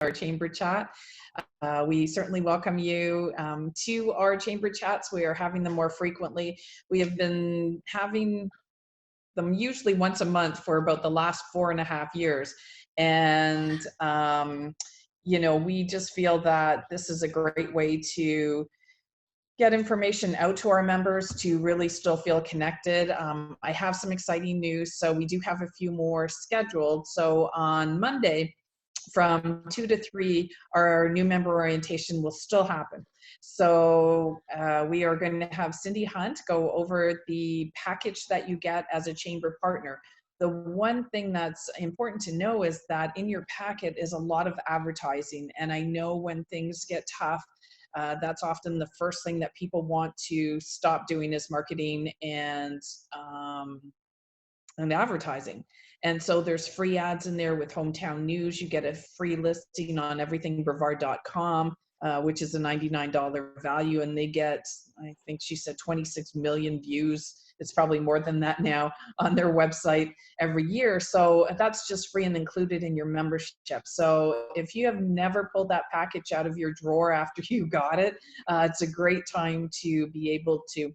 our chamber chat. We certainly welcome you to our chamber chats. We are having them more frequently. We have been having them usually once a month for about the last 4.5 years. And, we just feel that this is a great way to get information out to our members to really still feel connected. I have some exciting news. So we do have a few more scheduled. So on Monday, from 2 to 3, our new member orientation will still happen. So we are going to have Cindy Hunt go over the package that you get as a chamber partner. The one thing that's important to know is that in your packet is a lot of advertising. And I know when things get tough, that's often the first thing that people want to stop doing is marketing and advertising. And so there's free ads in there with Hometown News. You get a free listing on everythingbrevard.com, which is a $99 value. And they get, I think she said 26 million views. It's probably more than that now on their website every year. So that's just free and included in your membership. So if you have never pulled that package out of your drawer after you got it, it's a great time to be able to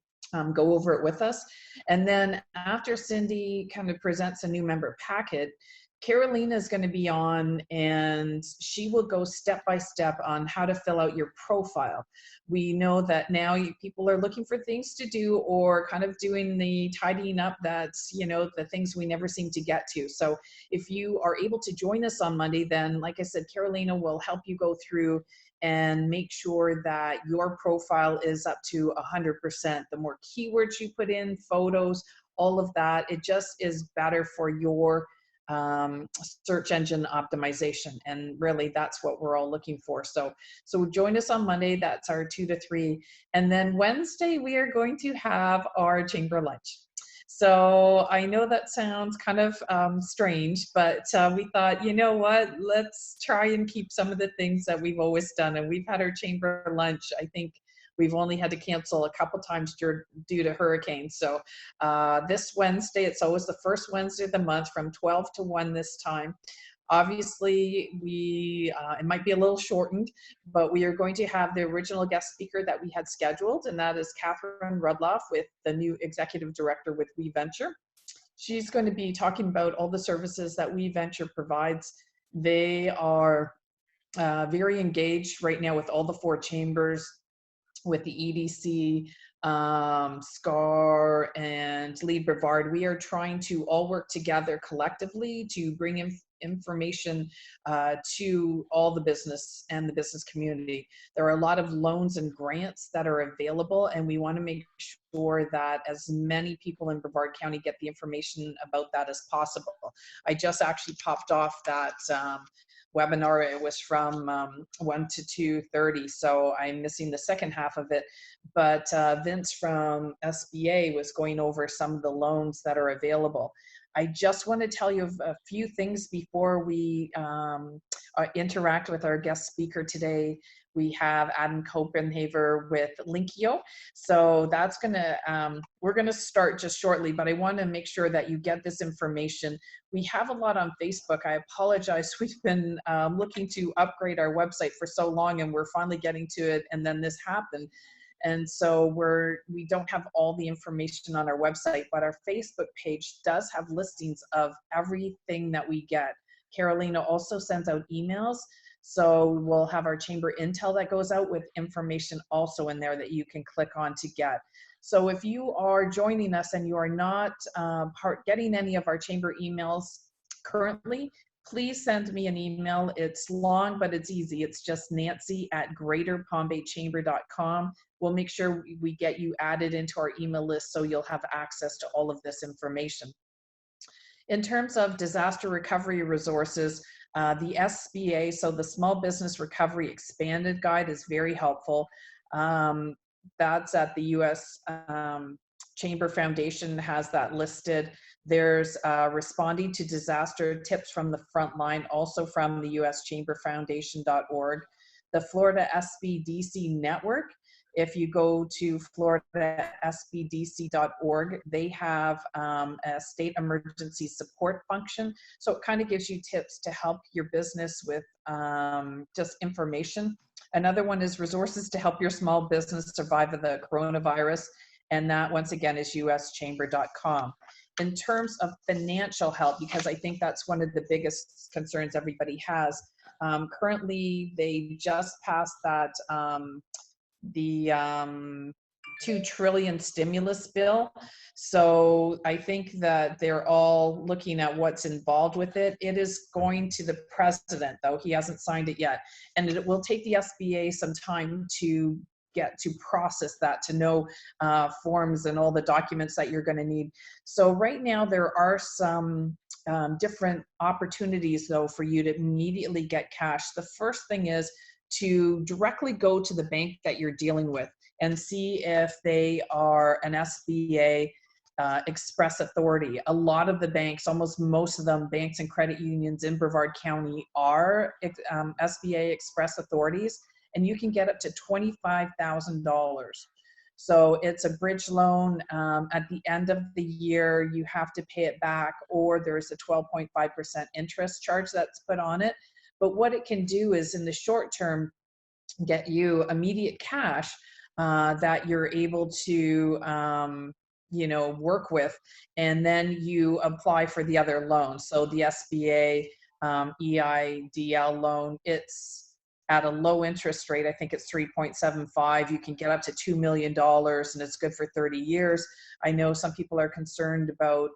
go over it with us. And then after Cindy kind of presents a new member packet, Carolina is going to be on and she will go step by step on how to fill out your profile. We know that now people are looking for things to do or kind of doing the tidying up that's, the things we never seem to get to. So if you are able to join us on Monday, then like I said, Carolina will help you go through and make sure that your profile is up to 100%. The more keywords you put in, photos, all of that, it just is better for your search engine optimization. And really that's what we're all looking for. So join us on Monday. That's our 2 to 3. And then Wednesday, we are going to have our chamber lunch. So I know that sounds kind of strange, but we thought, you know what, let's try and keep some of the things that we've always done. And we've had our chamber lunch. I think we've only had to cancel a couple times due to hurricanes. So this Wednesday, it's always the first Wednesday of the month from 12 to 1 this time. Obviously, it might be a little shortened, but we are going to have the original guest speaker that we had scheduled, and that is Catherine Rudloff, with the new executive director with WeVenture. She's going to be talking about all the services that WeVenture provides. They are very engaged right now with all the 4 chambers, with the EDC, SCAR, and Lead Brevard. We are trying to all work together collectively to bring information to all the business and the business community. There are a lot of loans and grants that are available, and we want to make sure that as many people in Brevard County get the information about that as possible. I just actually popped off that webinar. It was from 1 to 2:30, so I'm missing the second half of it. But Vince from SBA was going over some of the loans that are available. I just want to tell you a few things before we interact with our guest speaker today. We have Adam Copenhaver with Linkio. So that's we're gonna start just shortly, but I want to make sure that you get this information. We have a lot on Facebook. I apologize. We've been looking to upgrade our website for so long, and we're finally getting to it, and then this happened. And so we don't have all the information on our website, but our Facebook page does have listings of everything that we get. Carolina also sends out emails. So we'll have our chamber intel that goes out with information also in there that you can click on to get. So if you are joining us and you are not getting any of our chamber emails currently, please send me an email. It's long, but it's easy. It's just nancy@greaterpalmbaychamber.com. We'll make sure we get you added into our email list so you'll have access to all of this information. In terms of disaster recovery resources, the SBA, so the Small Business Recovery Expanded Guide, is very helpful. That's at the U.S. Chamber Foundation has that listed. There's Responding to Disaster Tips from the Front Line, also from the US Chamber Foundation.org. The Florida SBDC Network If you go to floridasbdc.org, they have a state emergency support function. So it kind of gives you tips to help your business with just information. Another one is resources to help your small business survive the coronavirus. And that, once again, is uschamber.com. In terms of financial help, because I think that's one of the biggest concerns everybody has, currently they just passed that the 2 trillion stimulus bill. So I think that they're all looking at what's involved with it. It is going to the president, though he hasn't signed it yet. And it will take the SBA some time to get to process that, to know forms and all the documents that you're going to need. So right now there are some different opportunities, though, for you to immediately get cash. The first thing is to directly go to the bank that you're dealing with and see if they are an SBA express authority. A lot of the banks, almost most of them, banks and credit unions in Brevard County are SBA express authorities, and you can get up to $25,000. So it's a bridge loan. At the end of the year, you have to pay it back, or there's a 12.5% interest charge that's put on it. But what it can do is, in the short term, get you immediate cash that you're able to work with, and then you apply for the other loans. So the SBA EIDL loan, it's at a low interest rate. I think it's 3.75. You can get up to $2 million, and it's good for 30 years. I know some people are concerned about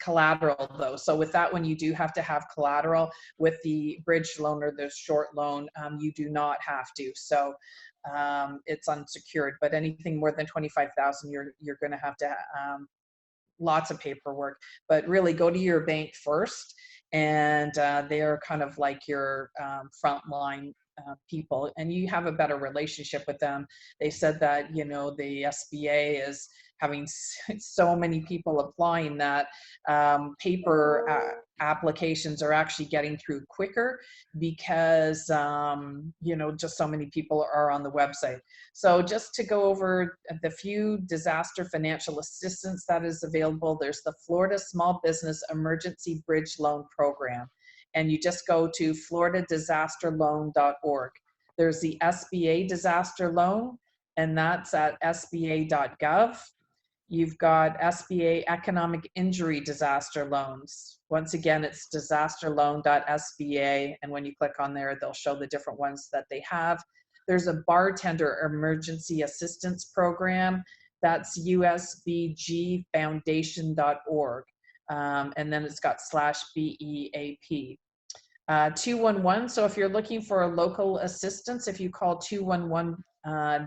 collateral, though. So with that one, you do have to have collateral. With the bridge loan or the short loan, you do not have to. So it's unsecured, but anything more than 25,000, you're going to have to lots of paperwork. But really, go to your bank first, and they are kind of like your frontline people, and you have a better relationship with them. They said that the SBA is having so many people applying that paper applications are actually getting through quicker because just so many people are on the website. So just to go over the few disaster financial assistance that is available, there's the Florida Small Business Emergency Bridge Loan Program, and you just go to floridadisasterloan.org. There's the SBA disaster loan, and that's at sba.gov. You've got SBA Economic Injury Disaster Loans. Once again, it's disasterloan.sba, and when you click on there, they'll show the different ones that they have. There's a Bartender Emergency Assistance Program. That's usbgfoundation.org. And then it's got /BEAP. 211, so if you're looking for local assistance, if you call 211,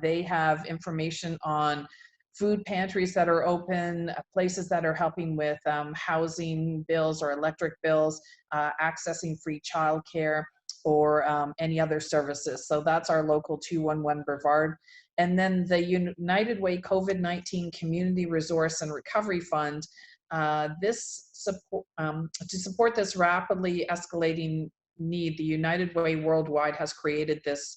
they have information on food pantries that are open, places that are helping with housing bills or electric bills, accessing free childcare, or any other services. So that's our local 211 Brevard. And then the United Way COVID-19 Community Resource and Recovery Fund, this support, to support this rapidly escalating need, the United Way Worldwide has created this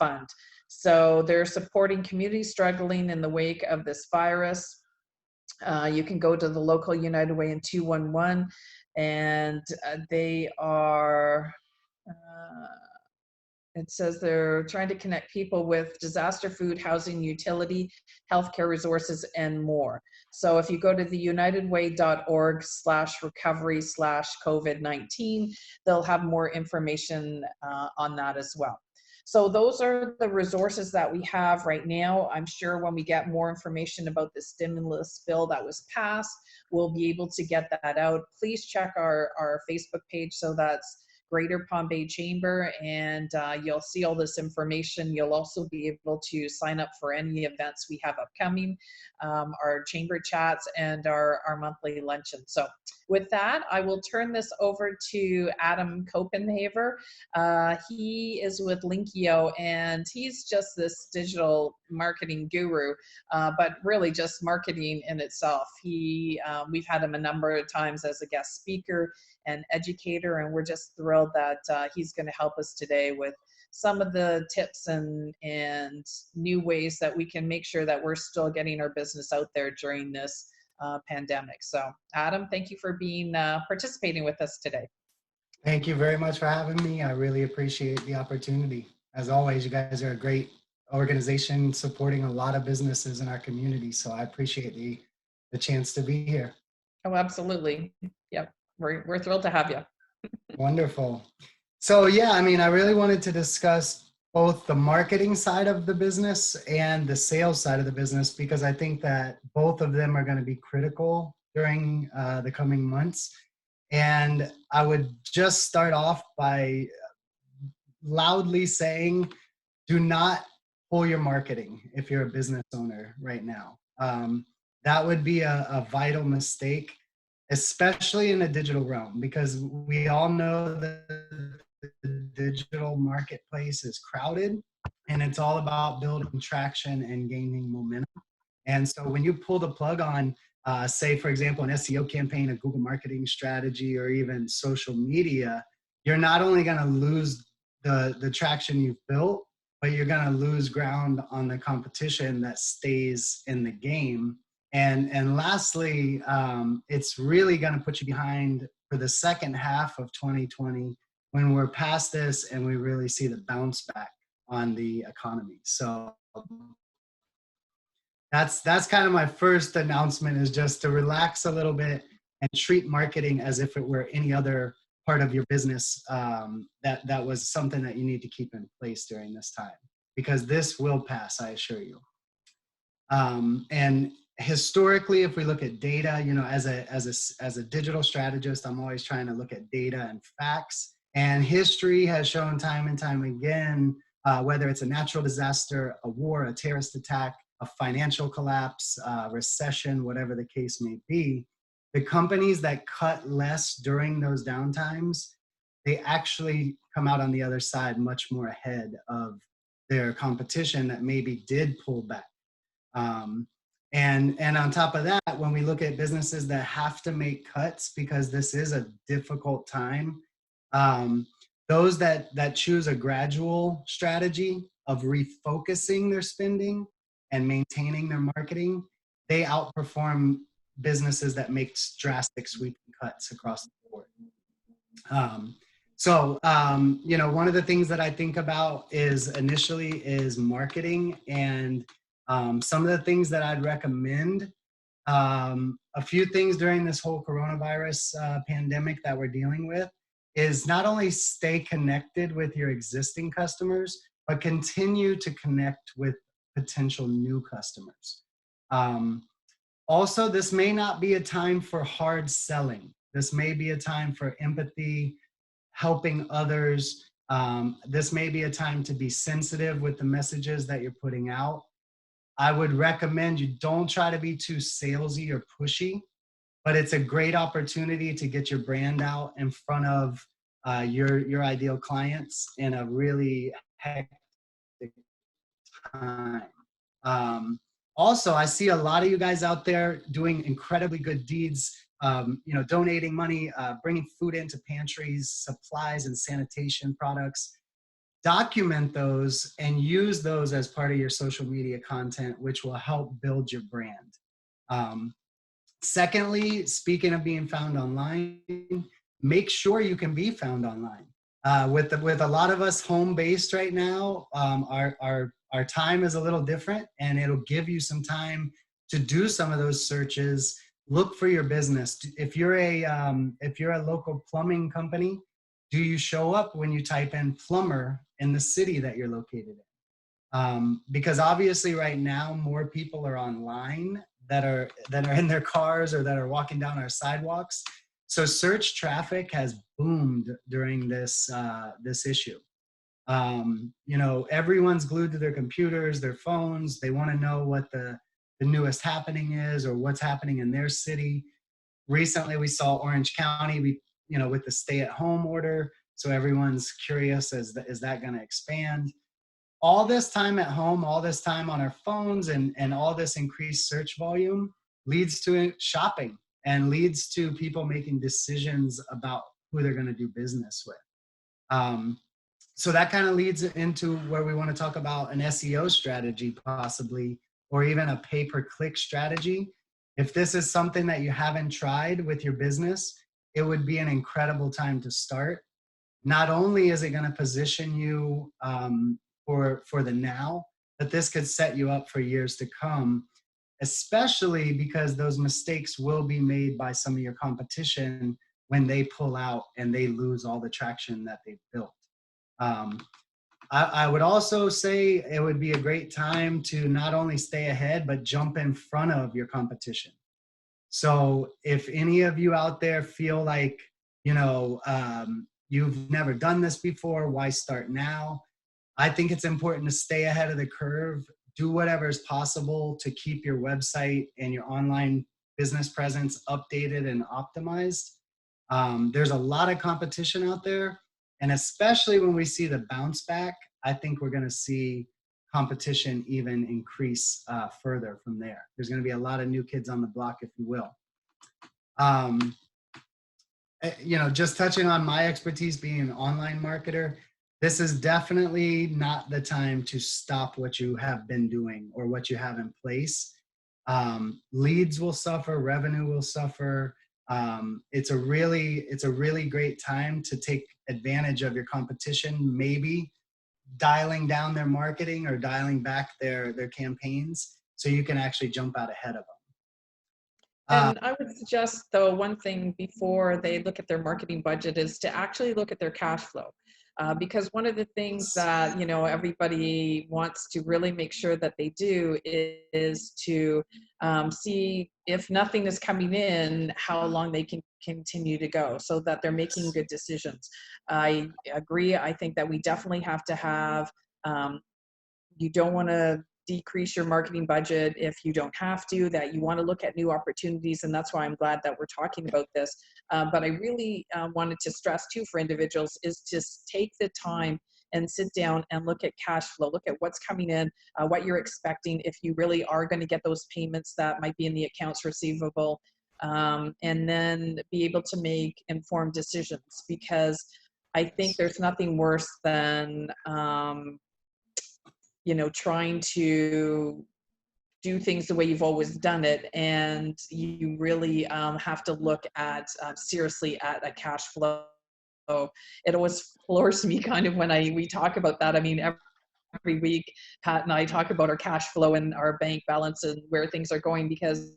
fund. So they're supporting communities struggling in the wake of this virus. You can go to the local United Way in 211, and they are, it says they're trying to connect people with disaster food, housing, utility, healthcare resources, and more. So if you go to the unitedway.org/recovery/COVID-19, they'll have more information on that as well. So those are the resources that we have right now. I'm sure when we get more information about the stimulus bill that was passed, we'll be able to get that out. Please check our Facebook page. So that's Greater Palm Bay Chamber, and you'll see all this information. You'll also be able to sign up for any events we have upcoming, our chamber chats, and our monthly luncheon. So with that, I will turn this over to Adam Copenhaver. He is with Linkio, and he's just this digital marketing guru, but really just marketing in itself. We've had him a number of times as a guest speaker and educator, and we're just thrilled that he's going to help us today with some of the tips and new ways that we can make sure that we're still getting our business out there during this pandemic. So Adam, thank you for being participating with us today. Thank you very much for having me. I really appreciate the opportunity. As always, you guys are a great organization supporting a lot of businesses in our community. So I appreciate the chance to be here. Oh, absolutely. Yep. We're thrilled to have you. Wonderful. So yeah, I mean, I really wanted to discuss both the marketing side of the business and the sales side of the business, because I think that both of them are going to be critical during the coming months. And I would just start off by loudly saying, do not pull your marketing if you're a business owner right now. That would be a vital mistake, especially in the digital realm, because we all know that the digital marketplace is crowded and it's all about building traction and gaining momentum. And so when you pull the plug on, say, for example, an SEO campaign, a Google marketing strategy, or even social media, you're not only going to lose the traction you've built, but you're going to lose ground on the competition that stays in the game. And lastly, it's really going to put you behind for the second half of 2020 when we're past this and we really see the bounce back on the economy. So that's kind of my first announcement, is just to relax a little bit and treat marketing as if it were any other part of your business. That was something that you need to keep in place during this time, because this will pass, I assure you. And historically, if we look at data, you know, as a digital strategist, I'm always trying to look at data and facts. And history has shown time and time again, whether it's a natural disaster, a war, a terrorist attack, a financial collapse, recession, whatever the case may be, the companies that cut less during those downtimes, they actually come out on the other side much more ahead of their competition that maybe did pull back. And on top of that, when we look at businesses that have to make cuts because this is a difficult time, those that choose a gradual strategy of refocusing their spending and maintaining their marketing, they outperform businesses that make drastic sweeping cuts across the board. You know, one of the things that I think about is marketing, and some of the things that I'd recommend. A few things during this whole coronavirus pandemic that we're dealing with is not only stay connected with your existing customers, but continue to connect with potential new customers. Also, this may not be a time for hard selling. This may be a time for empathy, helping others. This may be a time to be sensitive with the messages that you're putting out. I would recommend you don't try to be too salesy or pushy, but it's a great opportunity to get your brand out in front of your ideal clients in a really hectic time. Also, I see a lot of you guys out there doing incredibly good deeds, you know, donating money, bringing food into pantries, supplies and sanitation products. Document those and use those as part of your social media content, which will help build your brand. Secondly, speaking of being found online, make sure you can be found online. With a lot of us home-based right now, our time is a little different, and it'll give you some time to do some of those searches. Look for your business. If you're a local plumbing company, do you show up when you type in plumber in the city that you're located in? Because obviously right now more people are online that are in their cars or that are walking down our sidewalks. So search traffic has boomed during this issue. You know, everyone's glued to their computers, their phones. They want to know what the newest happening is or what's happening in their city. Recently, we saw Orange County, with the stay-at-home order. So everyone's curious, is that going to expand? All this time at home, all this time on our phones, and all this increased search volume leads to shopping and leads to people making decisions about who they're going to do business with. Um, so that kind of leads into where we want to talk about an SEO strategy, possibly, or even a pay-per-click strategy. If this is something that you haven't tried with your business, it would be an incredible time to start. Not only is it going to position you for the now, but this could set you up for years to come, especially because those mistakes will be made by some of your competition when they pull out and they lose all the traction that they've built. Um, I would also say it would be a great time to not only stay ahead, but jump in front of your competition. So if any of you out there feel like, you've never done this before, why start now? I think it's important to stay ahead of the curve, do whatever is possible to keep your website and your online business presence updated and optimized. There's a lot of competition out there. And especially when we see the bounce back, I think we're going to see competition even increase further from there. There's going to be a lot of new kids on the block, if you will. Just touching on my expertise being an online marketer, this is definitely not the time to stop what you have been doing or what you have in place. Leads will suffer, revenue will suffer. It's a really great time to take advantage of your competition, maybe dialing down their marketing or dialing back their campaigns so you can actually jump out ahead of them. And I would suggest, though, one thing before they look at their marketing budget is to actually look at their cash flow. Because one of the things that, everybody wants to really make sure that they do is to see if nothing is coming in, how long they can continue to go so that they're making good decisions. I agree. I think that we definitely have to have, you don't want to decrease your marketing budget if you don't have to, that you want to look at new opportunities. And that's why I'm glad that we're talking about this. But I really wanted to stress too for individuals is to take the time and sit down and look at cash flow, look at what's coming in, what you're expecting, if you really are going to get those payments that might be in the accounts receivable, and then be able to make informed decisions. Because I think there's nothing worse than trying to do things the way you've always done it, and you really have to look at seriously at a cash flow. It always floors me kind of when we talk about that. I mean, every week, Pat and I talk about our cash flow and our bank balance and where things are going, because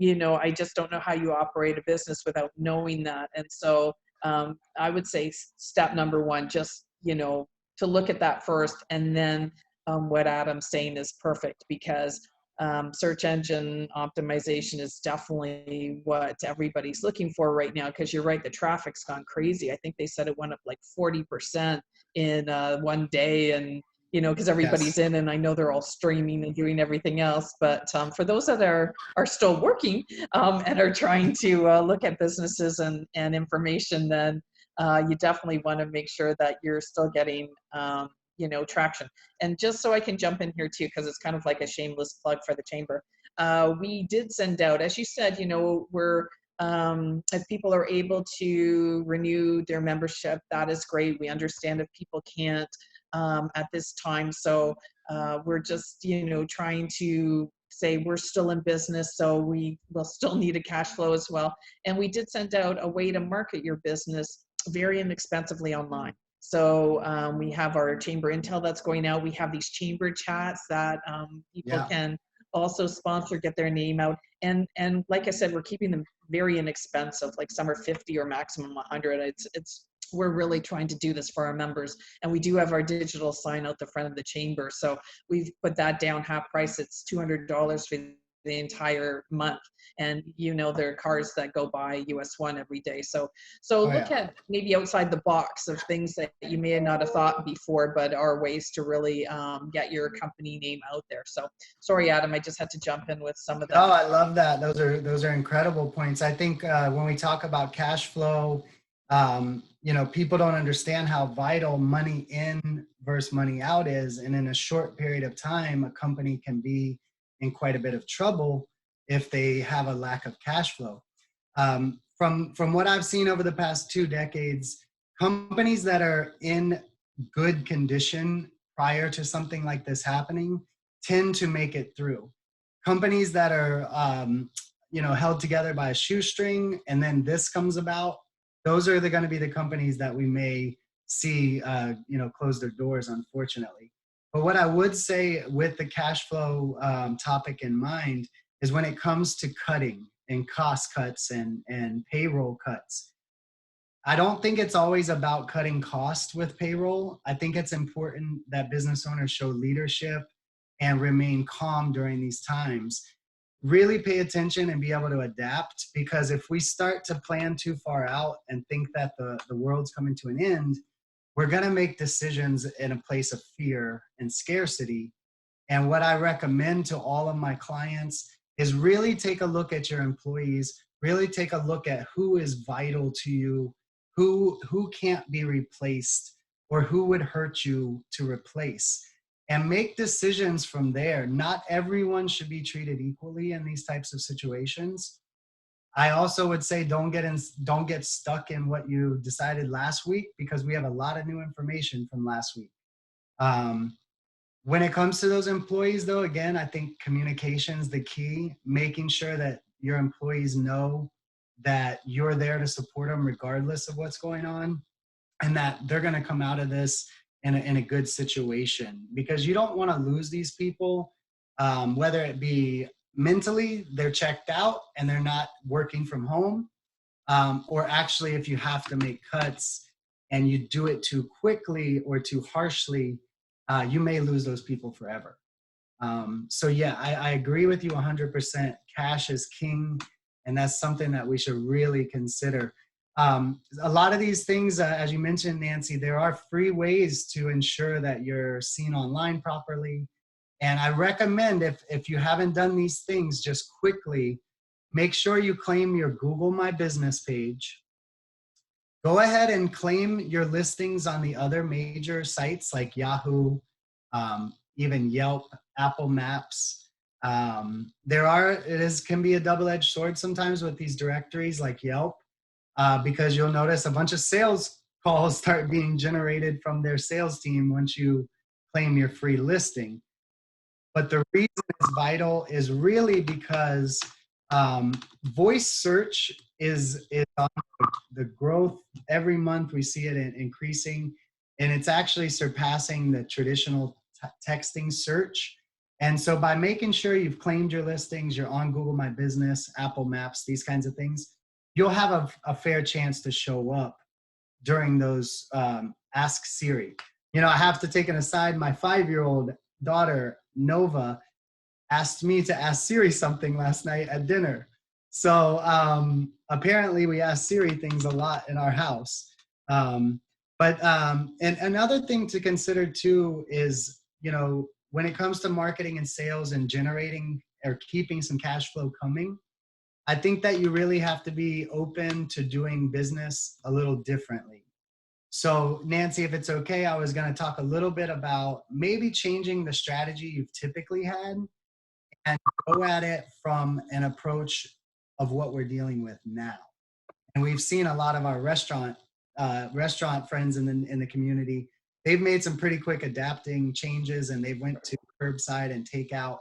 I just don't know how you operate a business without knowing that. And so I would say step number one, just to look at that first, and then what Adam's saying is perfect, because search engine optimization is definitely what everybody's looking for right now, because you're right, the traffic's gone crazy. I think they said it went up like 40% in one day, and because everybody's in, and I know they're all streaming and doing everything else, but for those that are still working and are trying to look at businesses and information, then you definitely want to make sure that you're still getting traction. And just so I can jump in here too, because it's kind of like a shameless plug for the chamber, we did send out, as you said, we're if people are able to renew their membership, that is great. We understand if people can't at this time, so we're just trying to say we're still in business, so we will still need a cash flow as well. And we did send out a way to market your business very inexpensively online. So we have our chamber intel that's going out. We have these chamber chats that people can also sponsor, get their name out. And like I said, we're keeping them very inexpensive, like some are 50 or maximum 100. We're really trying to do this for our members. And we do have our digital sign out the front of the chamber. So we've put that down half price. It's $200 for the entire month. And you know, there are cars that go by US 1 every day. So Oh look yeah. at maybe outside the box of things that you may not have thought before, but are ways to really get your company name out there. So sorry, Adam, I just had to jump in with some of Oh, that. I love that. Those are incredible points. I think when we talk about cash flow, people don't understand how vital money in versus money out is, and in a short period of time, a company can be in quite a bit of trouble if they have a lack of cash flow. From what I've seen over the past 2 decades, companies that are in good condition prior to something like this happening tend to make it through. Companies that are held together by a shoestring and then this comes about, those are going to be the companies that we may see close their doors, unfortunately. But what I would say with the cash flow topic in mind is when it comes to cutting and cost cuts and payroll cuts, I don't think it's always about cutting cost with payroll. I think it's important that business owners show leadership and remain calm during these times. Really pay attention and be able to adapt, because if we start to plan too far out and think that the world's coming to an end, we're going to make decisions in a place of fear and scarcity. And what I recommend to all of my clients is really take a look at your employees, really take a look at who is vital to you, who can't be replaced, or who would hurt you to replace, and make decisions from there. Not everyone should be treated equally in these types of situations. I also would say don't get stuck in what you decided last week, because we have a lot of new information from last week. When it comes to those employees, though, again, I think communication's the key, making sure that your employees know that you're there to support them regardless of what's going on, and that they're going to come out of this in a good situation, because you don't want to lose these people, whether it be mentally, they're checked out and they're not working from home, or actually if you have to make cuts and you do it too quickly or too harshly, you may lose those people forever. So yeah, I agree with you 100%. Cash is king, and that's something that we should really consider. A lot of these things, as you mentioned, Nancy, there are free ways to ensure that you're seen online properly. And I recommend, if you haven't done these things, just quickly make sure you claim your Google My Business page. Go ahead and claim your listings on the other major sites like Yahoo, even Yelp, Apple Maps. Can be a double-edged sword sometimes with these directories like Yelp, because you'll notice a bunch of sales calls start being generated from their sales team once you claim your free listing. But the reason it's vital is really because voice search is on the growth. Every month we see it increasing, and it's actually surpassing the traditional texting search. And so by making sure you've claimed your listings, you're on Google My Business, Apple Maps, these kinds of things, you'll have a fair chance to show up during those Ask Siri. I have to take an aside. My 5-year-old daughter, Nova, asked me to ask Siri something last night at dinner. So apparently we ask Siri things a lot in our house. And another thing to consider too is, when it comes to marketing and sales and generating or keeping some cash flow coming, I think that you really have to be open to doing business a little differently. So Nancy, if it's okay, I was going to talk a little bit about maybe changing the strategy you've typically had and go at it from an approach of what we're dealing with now. And we've seen a lot of our restaurant friends in the community. They've made some pretty quick adapting changes, and they went to curbside and takeout.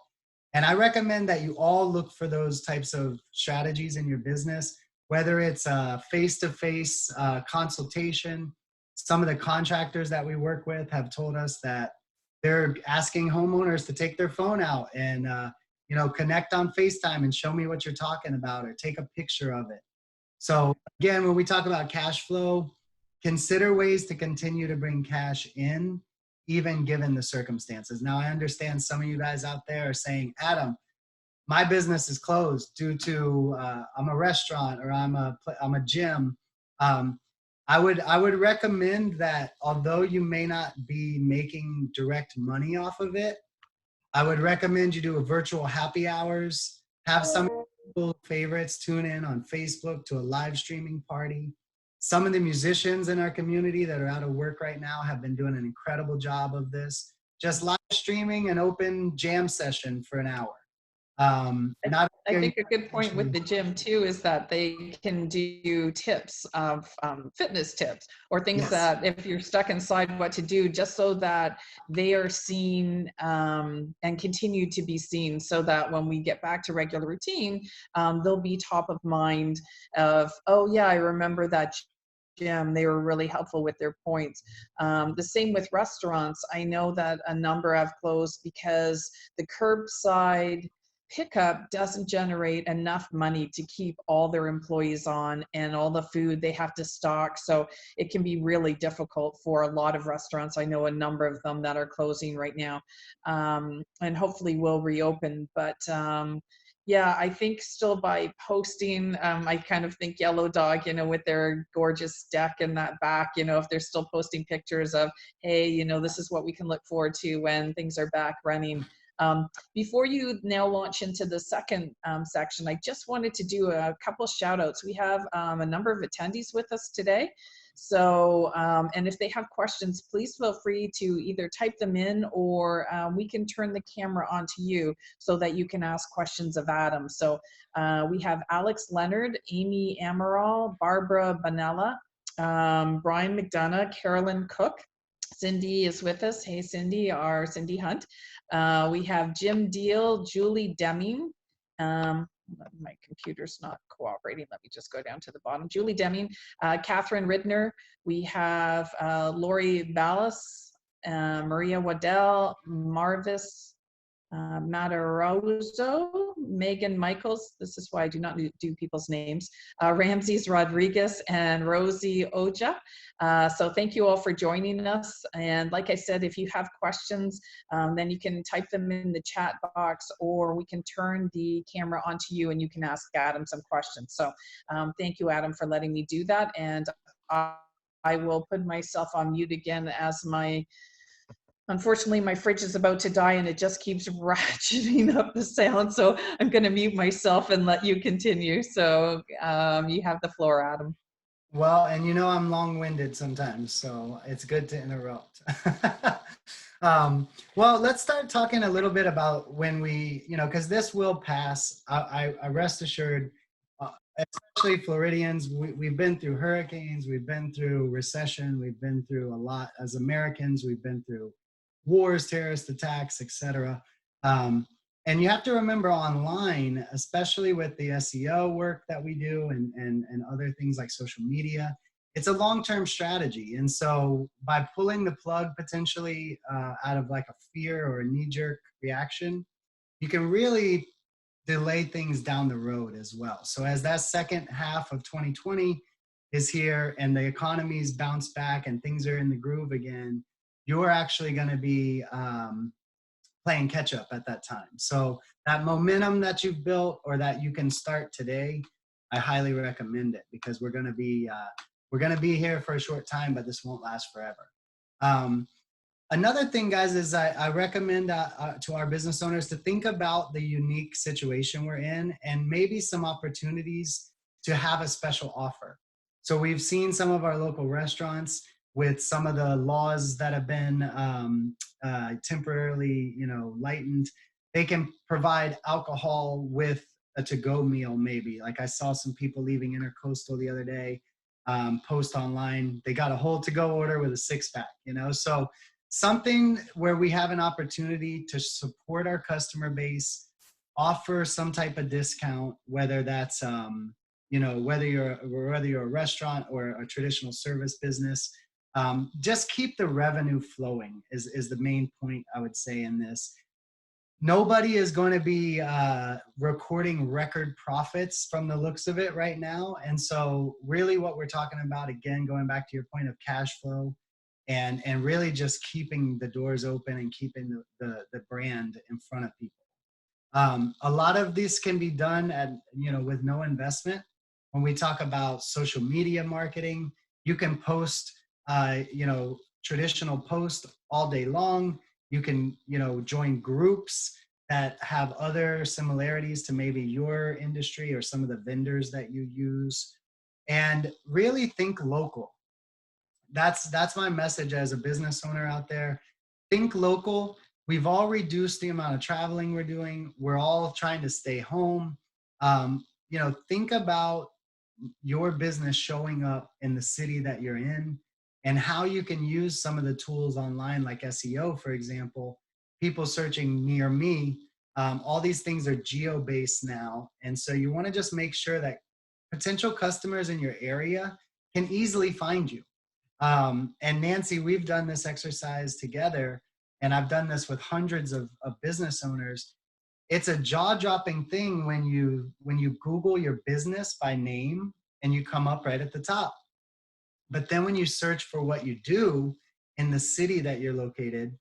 And I recommend that you all look for those types of strategies in your business, whether it's a face-to-face consultation. Some of the contractors that we work with have told us that they're asking homeowners to take their phone out and connect on FaceTime and show me what you're talking about, or take a picture of it. So again, when we talk about cash flow, consider ways to continue to bring cash in, even given the circumstances. Now, I understand some of you guys out there are saying, Adam, my business is closed due to I'm a restaurant or I'm a gym. Um, I would recommend that although you may not be making direct money off of it, I would recommend you do a virtual happy hours, have some favorites tune in on Facebook to a live streaming party. Some of the musicians in our community that are out of work right now have been doing an incredible job of this. Just live streaming an open jam session for an hour. Not I only are you think a good point with actually, the gym too is that they can do tips of fitness tips or things yes, that if you're stuck inside what to do, just so that they are seen and continue to be seen, so that when we get back to regular routine, they'll be top of mind of, oh yeah, I remember that gym. They were really helpful with their points. The same with restaurants. I know that a number have closed because the curbside pickup doesn't generate enough money to keep all their employees on and all the food they have to stock. So it can be really difficult for a lot of restaurants. I know a number of them that are closing right now, and hopefully will reopen. But yeah, I think still by posting, I kind of think Yellow Dog, with their gorgeous deck in that back, if they're still posting pictures of, hey, this is what we can look forward to when things are back running. Before you now launch into the second section, I just wanted to do a couple shout outs. We have a number of attendees with us today. So, and if they have questions, please feel free to either type them in or we can turn the camera onto you so that you can ask questions of Adam. So we have Alex Leonard, Amy Amaral, Barbara Banella, Brian McDonough, Carolyn Cook. Cindy is with us. Hey, Cindy, our Cindy Hunt. We have Jim Deal, Julie Deming. My computer's not cooperating. Let me just go down to the bottom. Julie Deming, Catherine Ridner. We have Lori Ballas, Maria Waddell, Marvis Matarozo, Megan Michaels, this is why I do not do people's names, Ramses Rodriguez, and Rosie Oja. So thank you all for joining us. And like I said, if you have questions, then you can type them in the chat box, or we can turn the camera onto you and you can ask Adam some questions. So thank you, Adam, for letting me do that. And I will put myself on mute again as unfortunately, my fridge is about to die and it just keeps ratcheting up the sound. So I'm going to mute myself and let you continue. So you have the floor, Adam. well, and I'm long-winded sometimes, so it's good to interrupt. Well, let's start talking a little bit about when we, because this will pass. I rest assured, especially Floridians, we've been through hurricanes, we've been through recession, we've been through a lot as Americans, we've been through wars, terrorist attacks, etc. And you have to remember online, especially with the SEO work that we do and other things like social media, it's a long-term strategy. And so by pulling the plug potentially out of like a fear or a knee-jerk reaction, you can really delay things down the road as well. So as that second half of 2020 is here and the economy's bounced back and things are in the groove again, you're actually going to be playing catch up at that time. So that momentum that you've built or that you can start today, I highly recommend it, because we're going to be here for a short time, but this won't last forever. Another thing, guys, is I recommend to our business owners to think about the unique situation we're in and maybe some opportunities to have a special offer. So we've seen some of our local restaurants with some of the laws that have been temporarily, lightened. They can provide alcohol with a to-go meal, maybe. Like I saw some people leaving Intercoastal the other day, post online. They got a whole to-go order with a six-pack, So something where we have an opportunity to support our customer base, offer some type of discount, whether that's whether you're a restaurant or a traditional service business. Just keep the revenue flowing is the main point I would say in this. Nobody is going to be recording record profits from the looks of it right now. And so really what we're talking about, again, going back to your point of cash flow, and really just keeping the doors open and keeping the brand in front of people. A lot of this can be done at, with no investment. When we talk about social media marketing, you can post, traditional post all day long. You can, join groups that have other similarities to maybe your industry or some of the vendors that you use, and really think local. That's my message as a business owner out there. Think local. We've all reduced the amount of traveling we're doing. We're all trying to stay home. Think about your business showing up in the city that you're in, and how you can use some of the tools online like SEO, for example. People searching near me, all these things are geo based now, and so you want to just make sure that potential customers in your area can easily find you. And Nancy, we've done this exercise together, and I've done this with hundreds of business owners. It's a jaw-dropping thing when you Google your business by name and you come up right at the top. But then when you search for what you do in the city that you're located,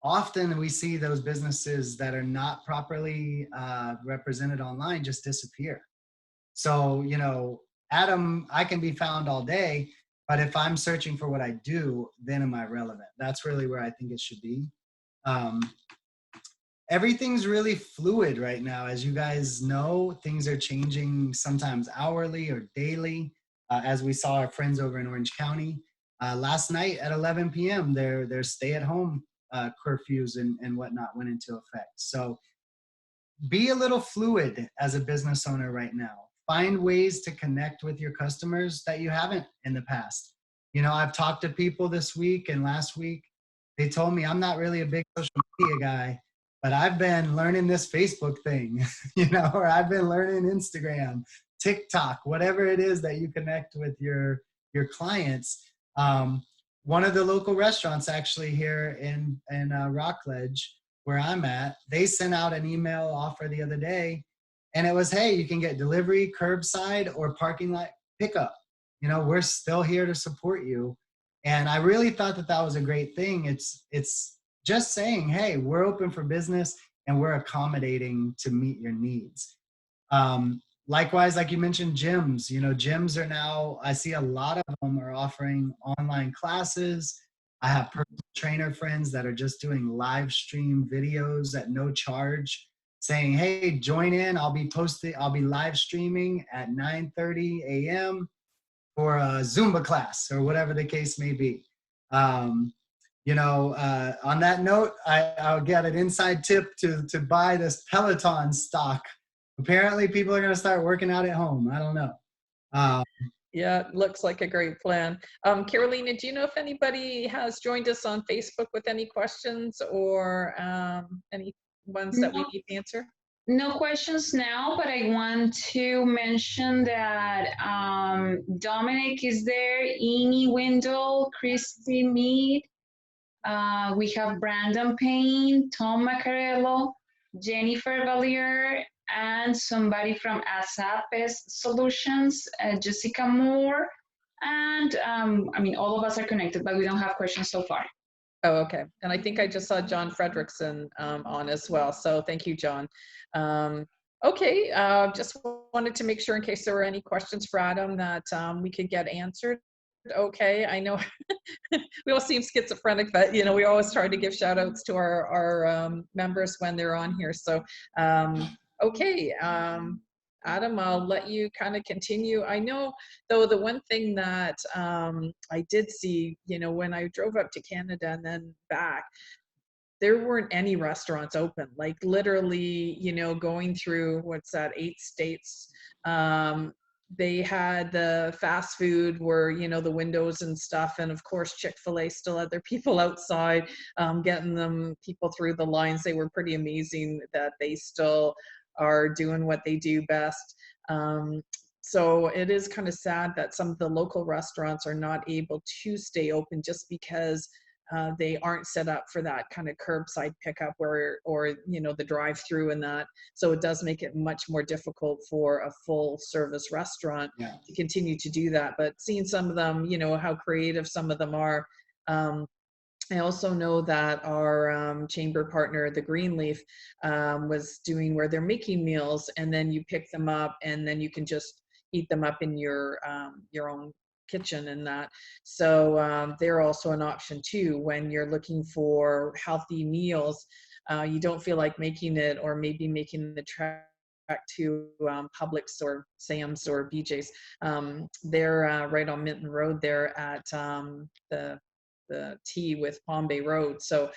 often we see those businesses that are not properly represented online just disappear. So, Adam, I can be found all day, but if I'm searching for what I do, then am I relevant? That's really where I think it should be. Um, Everything's really fluid right now. As you guys know, things are changing sometimes hourly or daily. As we saw our friends over in Orange County last night at 11 p.m., their stay-at-home curfews and whatnot went into effect. So be a little fluid as a business owner right now. Find ways to connect with your customers that you haven't in the past. I've talked to people this week and last week. They told me I'm not really a big social media guy, but I've been learning this Facebook thing, or I've been learning Instagram, TikTok, whatever it is that you connect with your clients. One of the local restaurants actually here in Rockledge, where I'm at, they sent out an email offer the other day, and it was, hey, you can get delivery, curbside, or parking lot pickup. We're still here to support you. And I really thought that was a great thing. It's just saying, hey, we're open for business and we're accommodating to meet your needs. Likewise, like you mentioned, gyms. Gyms are now, I see a lot of them are offering online classes. I have personal trainer friends that are just doing live stream videos at no charge, saying, hey, join in. I'll be live streaming at 9:30 a.m. for a Zumba class or whatever the case may be. On that note, I'll get an inside tip to buy this Peloton stock. Apparently people are going to start working out at home. I don't know. Um, Yeah, looks like a great plan. Carolina, do you know if anybody has joined us on Facebook with any questions or any ones that we No, need to answer? no questions now, but I want to mention that Dominic is there, Amy Wendell, Christy Mead. We have Brandon Payne, Tom Macarello, Jennifer Valier, and somebody from ASAP Solutions, Jessica Moore. And all of us are connected, but we don't have questions so far. Oh, okay. And I think I just saw John Fredrickson on as well. So thank you, John. Okay, just wanted to make sure in case there were any questions for Adam that we could get answered. Okay, I know we all seem schizophrenic, but we always try to give shout outs to our members when they're on here. So okay, Adam, I'll let you kind of continue. I know though the one thing that I did see, when I drove up to Canada and then back, there weren't any restaurants open, like literally, going through, what's that, 8 states. They had the fast food where, the windows and stuff. And of course, Chick-fil-A still had their people outside, getting them people through the lines. They were pretty amazing that they still are doing what they do best. So it is kind of sad that some of the local restaurants are not able to stay open just because they aren't set up for that kind of curbside pickup or the drive-through and that. So it does make it much more difficult for a full service restaurant to continue to do that. But seeing some of them, how creative some of them are, I also know that our chamber partner, the Greenleaf, was doing where they're making meals and then you pick them up and then you can just eat them up in your own kitchen and that. So they're also an option too when you're looking for healthy meals. You don't feel like making it, or maybe making the trek to Publix or Sam's or BJ's. They're right on Minton Road there at the T with Palm Bay Road. So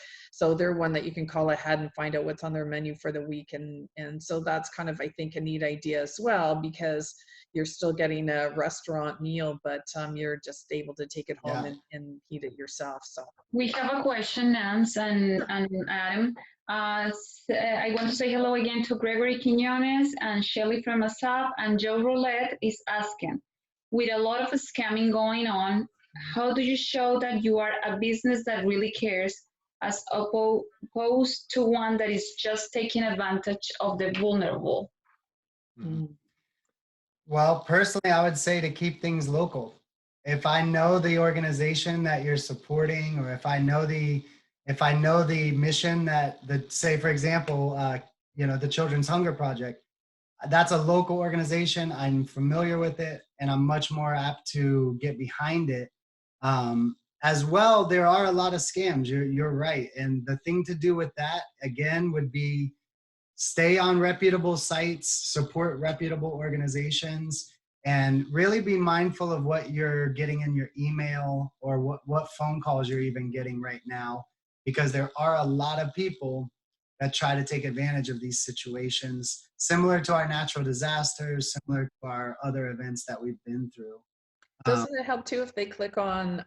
they're one that you can call ahead and find out what's on their menu for the week. And so that's kind of, I think, a neat idea as well, because you're still getting a restaurant meal, but you're just able to take it home Yeah. and eat it yourself. So We have a question, Nance and Adam. I want to say hello again to Gregory Quinones and Shelly from ASAP, and Joe Roulette is asking, with a lot of scamming going on, how do you show that you are a business that really cares, as opposed to one that is just taking advantage of the vulnerable? Mhm. Well, personally, I would say to keep things local. If I know the organization that you're supporting, or if I know the mission that the, say for example, the Children's Hunger Project, that's a local organization. I'm familiar with it, and I'm much more apt to get behind it. As well, there are a lot of scams. You're right, and the thing to do with that again would be stay on reputable sites, support reputable organizations, and really be mindful of what you're getting in your email, or what phone calls you're even getting right now, because there are a lot of people that try to take advantage of these situations, similar to our natural disasters, similar to our other events that we've been through. doesn't it help too if they click on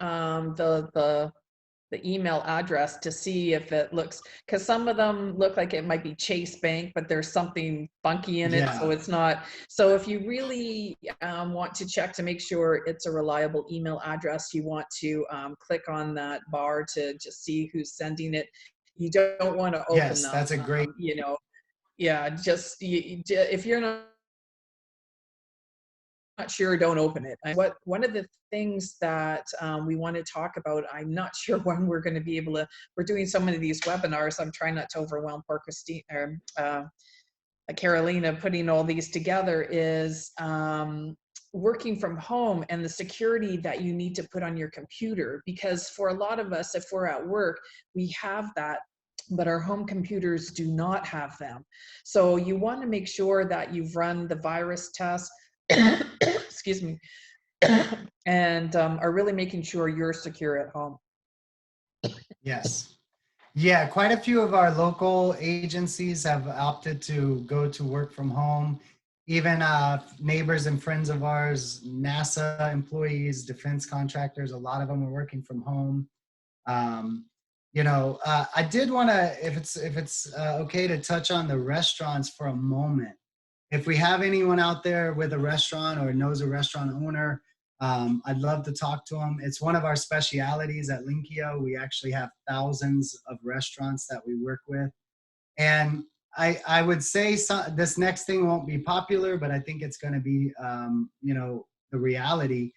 the email address to see if it looks, because some of them look like it might be Chase Bank, but there's something funky in it, so Yeah. it's not. So if you really want to check to make sure it's a reliable email address, you want to click on that bar to just see who's sending it. You don't want to open Yes, them, that's a great. yeah, just if you're not sure, don't open it. One of the things that we want to talk about, I'm not sure when we're going to be able to, we're doing so many of these webinars, I'm trying not to overwhelm poor Christine, Carolina, putting all these together, is working from home and the security that you need to put on your computer. Because for a lot of us, if we're at work, we have that, but our home computers do not have them. So you want to make sure that you've run the virus test, excuse me, and are really making sure you're secure at home. Yes. Yeah, quite a few of our local agencies have opted to go to work from home. Even neighbors and friends of ours, NASA employees, defense contractors, a lot of them are working from home. I did want to, if it's okay to touch on the restaurants for a moment. If we have anyone out there with a restaurant or knows a restaurant owner, I'd love to talk to them. It's one of our specialities at Linkio. We actually have thousands of restaurants that we work with. And I would say this next thing won't be popular, but I think it's going to be, the reality.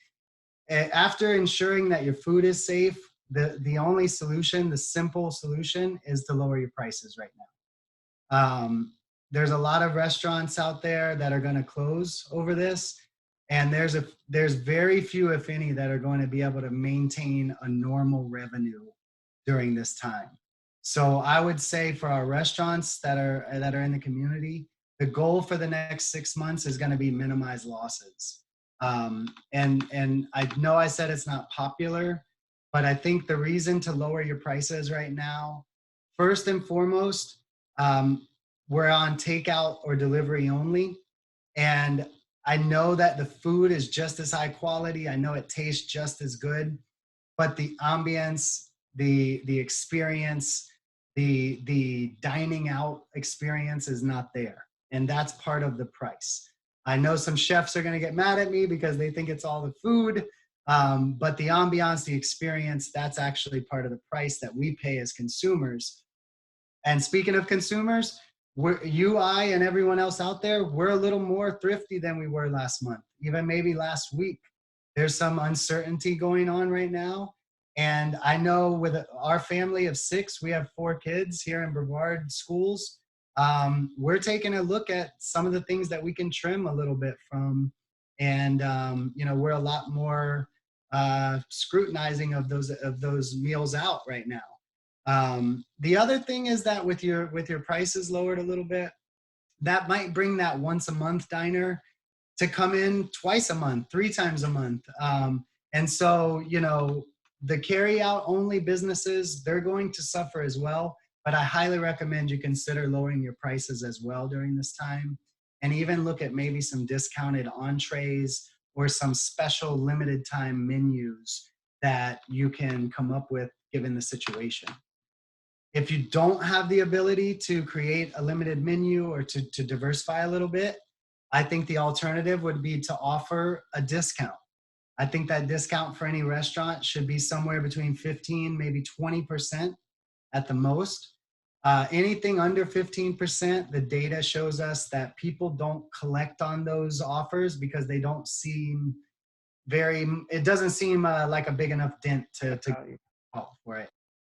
After ensuring that your food is safe, the only solution, the simple solution, is to lower your prices right now. There's a lot of restaurants out there that are going to close over this, and there's very few, if any, that are going to be able to maintain a normal revenue during this time. So I would say for our restaurants that are in the community, the goal for the next 6 months is going to be minimize losses. And I know I said it's not popular, but I think the reason to lower your prices right now, first and foremost, we're on takeout or delivery only. And I know that the food is just as high quality. I know it tastes just as good, but the ambience, the experience, the dining out experience is not there. And that's part of the price. I know some chefs are going to get mad at me because they think it's all the food, but the ambiance, the experience, that's actually part of the price that we pay as consumers. And speaking of consumers, I, and everyone else out there, we're a little more thrifty than we were last month, even maybe last week. There's some uncertainty going on right now. And I know with our family of 6, we have 4 kids here in Brevard schools. We're taking a look at some of the things that we can trim a little bit from. And, we're a lot more scrutinizing of those meals out right now. The other thing is that with your prices lowered a little bit, that might bring that once a month diner to come in twice a month, 3 times a month. And so, the carry out only businesses, they're going to suffer as well. But I highly recommend you consider lowering your prices as well during this time. And even look at maybe some discounted entrees or some special limited time menus that you can come up with given the situation. If you don't have the ability to create a limited menu or to diversify a little bit, I think the alternative would be to offer a discount. I think that discount for any restaurant should be somewhere between 15, maybe 20% at the most. Anything under 15%, the data shows us that people don't collect on those offers because they don't seem it doesn't seem like a big enough dent to oh, right.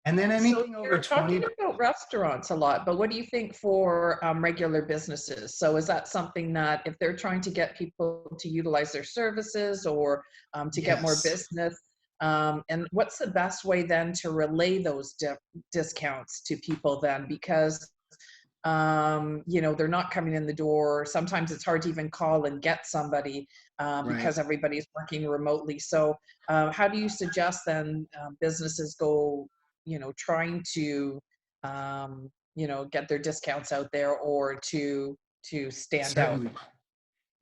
And then So anything over you're 20. talking about restaurants a lot, but what do you think for regular businesses? So is that something that if they're trying to get people to utilize their services or to get more Yes. business, and what's the best way then to relay those discounts to people then? Because they're not coming in the door. Sometimes it's hard to even call and get somebody because Right. everybody's working remotely. So how do you suggest then businesses go, trying to, get their discounts out there or to stand out? Certainly.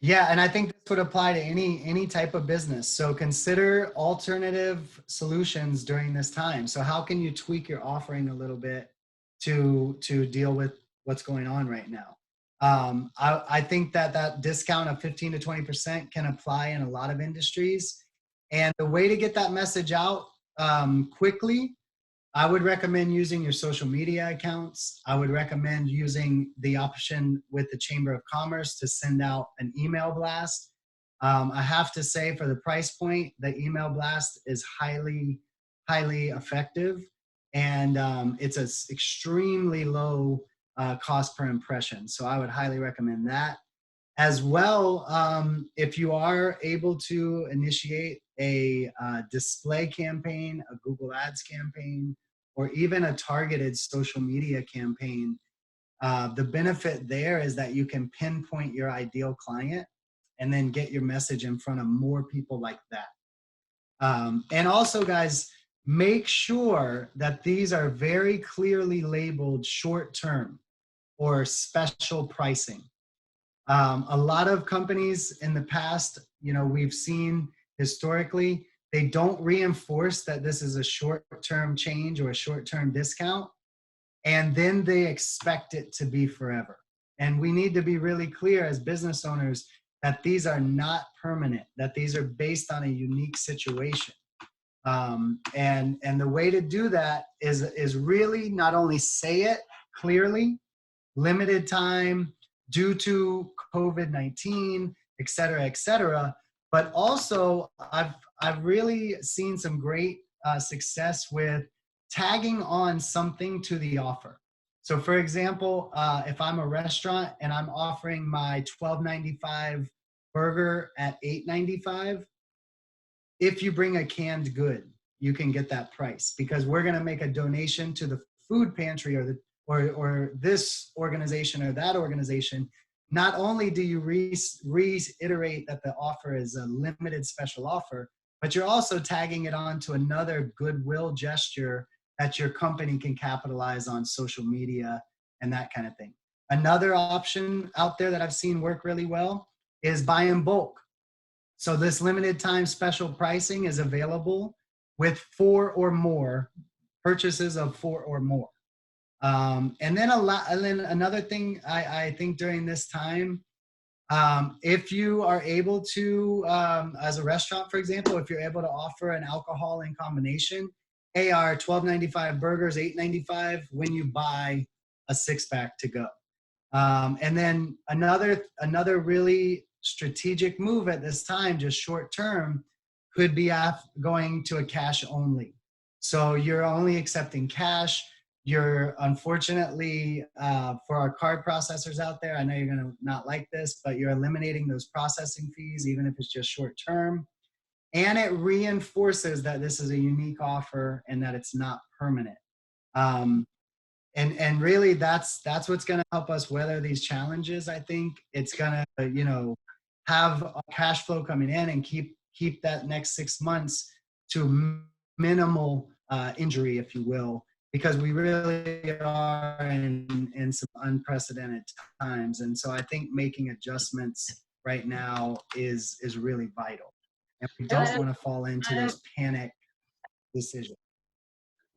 Yeah, and I think this would apply to any type of business. So consider alternative solutions during this time. So how can you tweak your offering a little bit to deal with what's going on right now? I think that discount of 15 to 20% can apply in a lot of industries. And the way to get that message out quickly, I would recommend using your social media accounts. I would recommend using the option with the Chamber of Commerce to send out an email blast. I have to say, for the price point, the email blast is highly, highly effective. And it's an extremely low cost per impression. So I would highly recommend that. As well, if you are able to initiate a display campaign, a Google Ads campaign, or even a targeted social media campaign, the benefit there is that you can pinpoint your ideal client and then get your message in front of more people like that. And also, guys, make sure that these are very clearly labeled short term or special pricing. A lot of companies in the past, we've seen historically, they don't reinforce that this is a short-term change or a short-term discount, and then they expect it to be forever. And we need to be really clear as business owners that these are not permanent, that these are based on a unique situation. And the way to do that is really not only say it clearly, limited time, due to COVID-19, et cetera. But also, I've really seen some great success with tagging on something to the offer. So, for example, if I'm a restaurant and I'm offering my $12.95 burger at $8.95, if you bring a canned good, you can get that price because we're going to make a donation to the food pantry or this organization or that organization. Not only do you reiterate that the offer is a limited special offer, but you're also tagging it on to another goodwill gesture that your company can capitalize on social media and that kind of thing. Another option out there that I've seen work really well is buy in bulk. So this limited time special pricing is available with 4 or more purchases of 4 or more. And then another thing I think during this time, if you are able to, as a restaurant, for example, if you're able to offer an alcohol in combination, hey, our $12.95 burgers, $8.95 when you buy a 6-pack to go. And then another really strategic move at this time, just short term, could be going to a cash only. So you're only accepting cash. You're unfortunately, for our card processors out there, I know you're going to not like this, but you're eliminating those processing fees, even if it's just short term. And it reinforces that this is a unique offer and that it's not permanent. Um, and really that's what's going to help us weather these challenges. I think it's going to, have a cash flow coming in and keep that next 6 months to minimal injury, if you will, because we really are in some unprecedented times. And so I think making adjustments right now is really vital, and we don't want to fall into those panic decisions.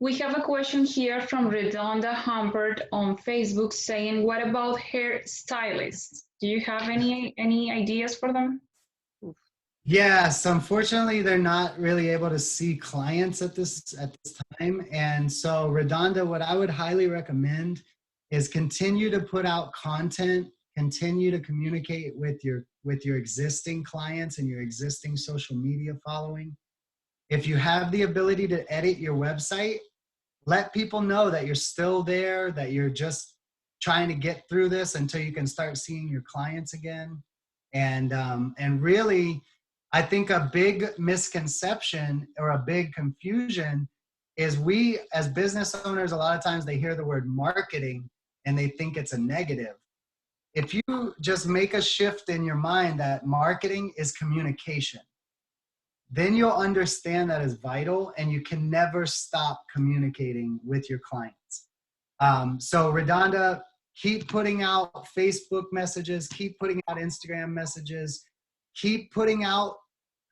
We have a question here from Redonda Humbert on Facebook saying, what about hair stylists? Do you have any ideas for them? Yes, unfortunately, they're not really able to see clients at this time. And so Redonda, what I would highly recommend is continue to put out content, continue to communicate with your existing clients and your existing social media following. If you have the ability to edit your website, let people know that you're still there, that you're just trying to get through this until you can start seeing your clients again. And really, I think a big misconception or a big confusion is we as business owners, a lot of times they hear the word marketing and they think it's a negative. If you just make a shift in your mind that marketing is communication, then you'll understand that is vital and you can never stop communicating with your clients. So Redonda, keep putting out Facebook messages, keep putting out Instagram messages, keep putting out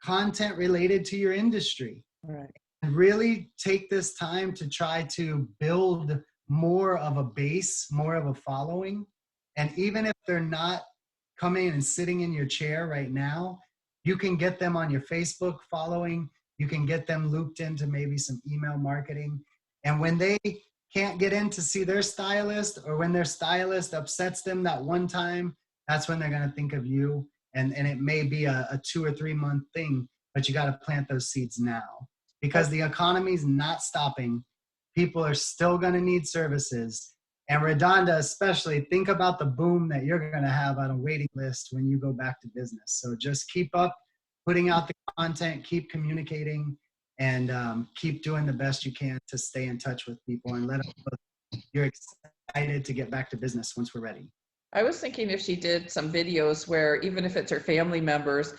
content related to your industry. Right. And really take this time to try to build more of a base, more of a following. And even if they're not coming and sitting in your chair right now, you can get them on your Facebook following. You can get them looped into maybe some email marketing. And when they can't get in to see their stylist, or when their stylist upsets them that one time, that's when they're going to think of you. And it may be a 2 or 3 month thing, but you got to plant those seeds now, because the economy is not stopping. People are still going to need services. And Redonda, especially, think about the boom that you're going to have on a waiting list when you go back to business. So just keep up putting out the content, keep communicating, and keep doing the best you can to stay in touch with people, and let them know you're excited to get back to business once we're ready. I was thinking if she did some videos where, even if it's her family members,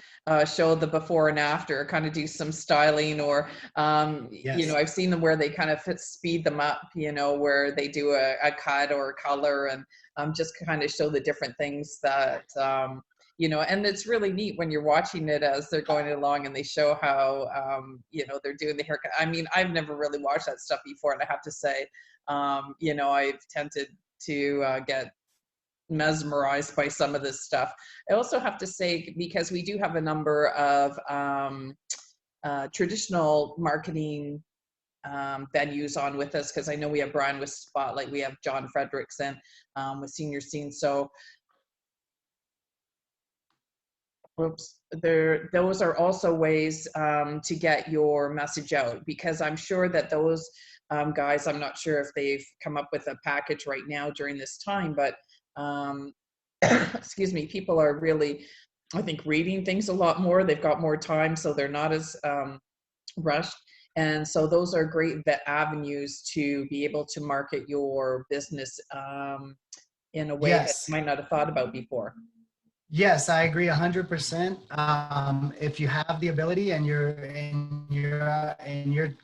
show the before and after, kind of do some styling, or, Yes. I've seen them where they kind of speed them up, where they do a cut or a color, and just kind of show the different things that, and it's really neat when you're watching it as they're going along and they show how, they're doing the haircut. I mean, I've never really watched that stuff before, and I have to say, I've tended to get mesmerized by some of this stuff. I also have to say, because we do have a number of traditional marketing venues on with us, because I know we have Brian with Spotlight, we have John Frederickson with Senior Scene. So those are also ways to get your message out, because I'm sure that those guys, I'm not sure if they've come up with a package right now during this time, but excuse me, people are really, I think, reading things a lot more. They've got more time, so they're not as rushed. And so those are great avenues to be able to market your business in a way Yes. that you might not have thought about before. Yes, I agree 100%. If you have the ability and your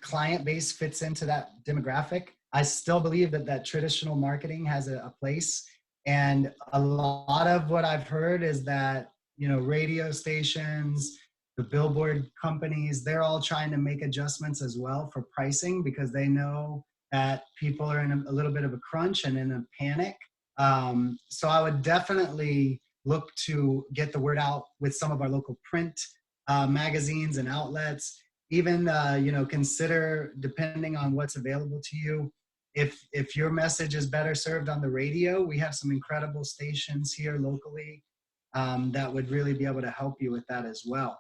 client base fits into that demographic, I still believe that traditional marketing has a place. And a lot of what I've heard is that, radio stations, the billboard companies, they're all trying to make adjustments as well for pricing, because they know that people are in a little bit of a crunch and in a panic. So I would definitely look to get the word out with some of our local print magazines and outlets. Even, consider, depending on what's available to you, if your message is better served on the radio, we have some incredible stations here locally that would really be able to help you with that as well.